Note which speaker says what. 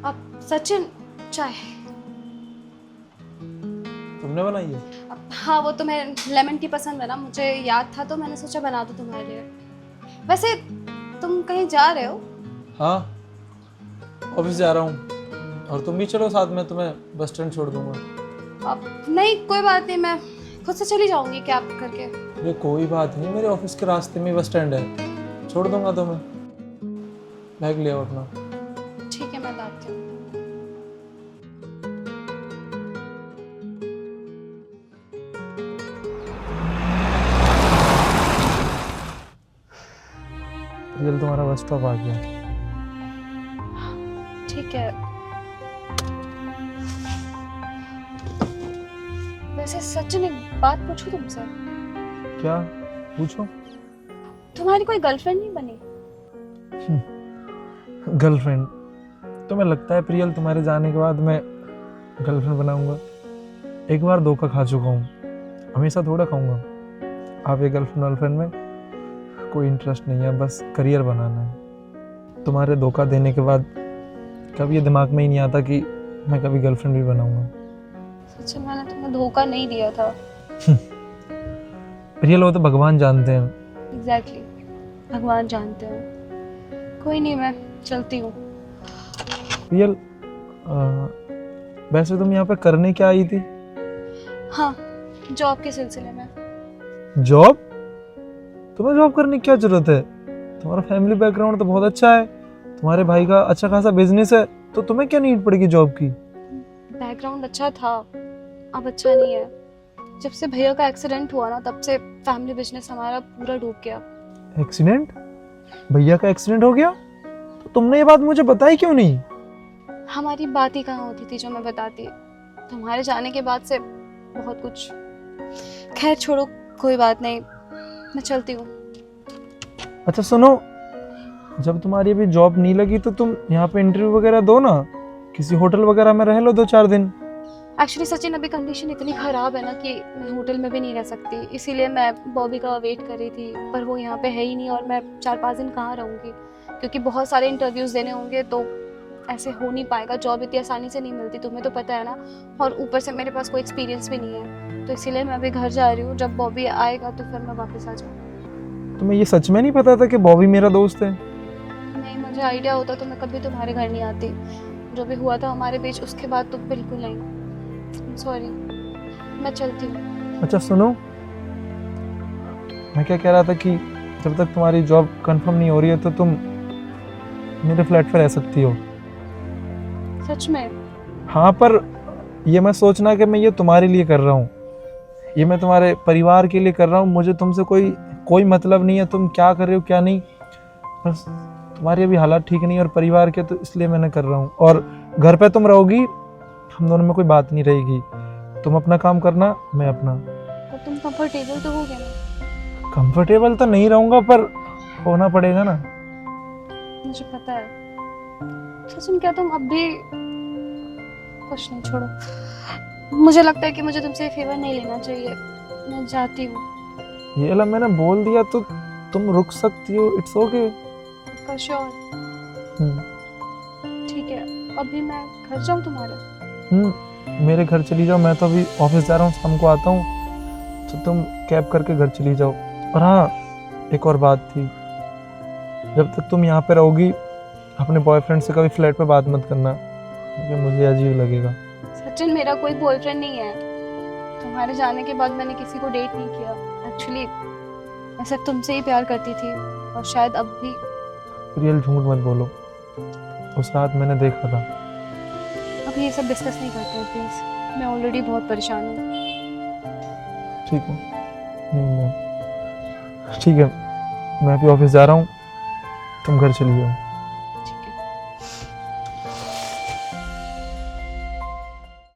Speaker 1: अब सचिन, चाय।
Speaker 2: तुमने बनाई है?
Speaker 1: हाँ, वो तुम्हें लेमन टी पसंद है ना, मुझे याद था तो मैंने सोचा बना दूँ तुम्हारे लिए। वैसे तुम कहीं जा रहे हो?
Speaker 2: हाँ, ऑफिस जा रहा हूँ। और तुम भी चलो साथ में, तुम्हें बस स्टैंड छोड़ दूंगा।
Speaker 1: अब नहीं, कोई बात नहीं, मैं खुद से चली जाऊंगी कैब करके।
Speaker 2: अरे कोई बात नहीं, मेरे ऑफिस के रास्ते में बस स्टैंड है, छोड़ दूंगा तुम्हें। बैग ले आओ अपना।
Speaker 1: ठीक है, मैं लाती हूँ।
Speaker 2: रियल तुम्हारा बस स्टॉप आ गया।
Speaker 1: ठीक है। वैसे सचिन, एक बात पूछूं तुमसे?
Speaker 2: क्या? पूछो।
Speaker 1: तुम्हारी कोई गर्लफ्रेंड नहीं बनी?
Speaker 2: गर्लफ्रेंड? तुम्हें लगता है प्रियल तुम्हारे जाने के बाद मैं गर्लफ्रेंड बनाऊंगा? एक बार धोखा खा चुका हूँ, हमेशा थोड़ा खाऊंगा। आप ये गर्लफ्रेंड में कोई इंटरेस्ट नहीं है, बस करियर बनाना है। तुम्हारे धोखा देने के बाद कभी ये दिमाग में ही नहीं आता कि मैं कभी गर्लफ्रेंड भी बनाऊंगा।
Speaker 1: सचिन, मैंने तुम्हें धोखा नहीं दिया था।
Speaker 2: प्रियल, वो तो भगवान जानते हैं।
Speaker 1: एग्जैक्टली, भगवान जानते हैं। कोई नहीं, मैं चलती हूँ।
Speaker 2: प्रियल, वैसे तुम यहाँ पे करने क्या आई थी?
Speaker 1: हाँ, जॉब के सिलसिले में।
Speaker 2: जॉब? तुम्हें जॉब करने की क्या जरूरत है? तुम्हारा फैमिली बैकग्राउंड तो बहुत अच्छा है, तुम्हारे भाई का अच्छा खासा बिजनेस है, तो तुम्हें क्या नीड पड़ेगी जॉब की?
Speaker 1: बैकग्राउंड अच्छा था, अब अच्छा नहीं है। जब से भैया का एक्सीडेंट हुआ ना, तब से फैमिली बिजनेस हमारा पूरा डूब गया।
Speaker 2: एक्सीडेंट? भैया का एक्सीडेंट हो गया? तो तुमने ये बात मुझे बताई क्यों नहीं?
Speaker 1: हमारी बात ही कहाँ होती थी जो मैं बताती। तुम्हारे जाने के बाद से बहुत कुछ। खैर छोड़ो, कोई बात नहीं, मैं चलती हूँ।
Speaker 2: अच्छा सुनो, जब तुम्हारी अभी जॉब नहीं लगी तो तुम यहाँ पे इंटरव्यू वगैरह दो ना, किसी होटल वगैरह में रह लो 2-4 दिन।
Speaker 1: एक्चुअली सचिन, अभी कंडीशन इतनी ख़राब है ना कि मैं होटल में भी नहीं रह सकती, इसीलिए मैं बॉबी का वेट कर रही थी, पर वो यहाँ पे है ही नहीं और मैं 4-5 दिन कहाँ रहूँगी, क्योंकि बहुत सारे इंटरव्यूज़ देने होंगे, तो ऐसे हो नहीं पाएगा। जॉब इतनी आसानी से नहीं मिलती, तुम्हें तो पता है ना, और ऊपर से मेरे पास कोई एक्सपीरियंस भी नहीं है, तो इसीलिए मैं अभी घर जा रही हूँ। जब बॉबी आएगा तो फिर मैं वापस आ जाऊँगी।
Speaker 2: तुम्हें ये सच में नहीं पता था कि बॉबी मेरा दोस्त है?
Speaker 1: नहीं, मुझे आइडिया होता तो मैं कभी तुम्हारे घर नहीं आती। जो भी हुआ था हमारे बीच, उसके बाद तो बिल्कुल नहीं। सॉरी, मैं चलती हूँ।
Speaker 2: अच्छा सुनो, मैं क्या कह रहा था कि जब तक तुम्हारी जॉब कंफर्म नहीं हो रही है तो तुम मेरे फ्लैट पे रह सकती हो।
Speaker 1: सच में?
Speaker 2: हाँ, पर ये मैं सोचना कि मैं ये तुम्हारे लिए कर रहा हूँ, ये मैं तुम्हारे परिवार के लिए कर रहा हूँ। मुझे तुमसे कोई मतलब नहीं है तुम क्या कर रहे हो क्या नहीं, बस तुम्हारी अभी हालात ठीक नहीं और परिवार के, तो इसलिए मैंने कर रहा हूँ। और घर पे तुम रहोगी, हम दोनों में कोई बात नहीं रहेगी। तुम अपना काम करना, मैं अपना।
Speaker 1: तो तुम कंफर्टेबल तो हो गया ना?
Speaker 2: कंफर्टेबल तो नहीं रहूँगा, पर होना पड़ेगा ना।
Speaker 1: मुझे पता है। सचिन, क्या तुम अब भी? कुछ नहीं, छोड़ो। मुझे लगता है कि मुझे तुमसे फेवर नहीं लेना चाहिए, मैं जाती हूँ।
Speaker 2: ये ला, मैंने बोल दिया तो तुम रुक सकती हो, इट्स ओके।
Speaker 1: For sure. ठीक है, अभी मैं घर जाऊँ तुम्हारे?
Speaker 2: मेरे घर चली जाओ, मैं तो अभी ऑफिस जा रहा हूँ, शाम को आता हूँ, तो तुम कैब करके घर चली जाओ। और हाँ, एक और बात थी, जब तक तुम यहाँ पे रहोगी अपने बॉयफ्रेंड से कभी फ्लैट पे बात मत करना, क्योंकि मुझे अजीब लगेगा।
Speaker 1: सचिन, मेरा कोई बॉयफ्रेंड नहीं है। तुम्हारे जाने के बाद मैंने किसी को डेट नहीं किया। एक्चुअली मैं सिर्फ तुमसे ही प्यार करती थी, और शायद अब भी।
Speaker 2: रियल झूठ मत बोलो, उस रात मैंने देखा था।
Speaker 1: अभी ये सब डिस्कस नहीं करते हैं प्लीज, मैं ऑलरेडी बहुत परेशान हूँ।
Speaker 2: ठीक है, नहीं मैं ठीक है, मैं अभी ऑफिस जा रहा हूँ, तुम घर चली जाओ।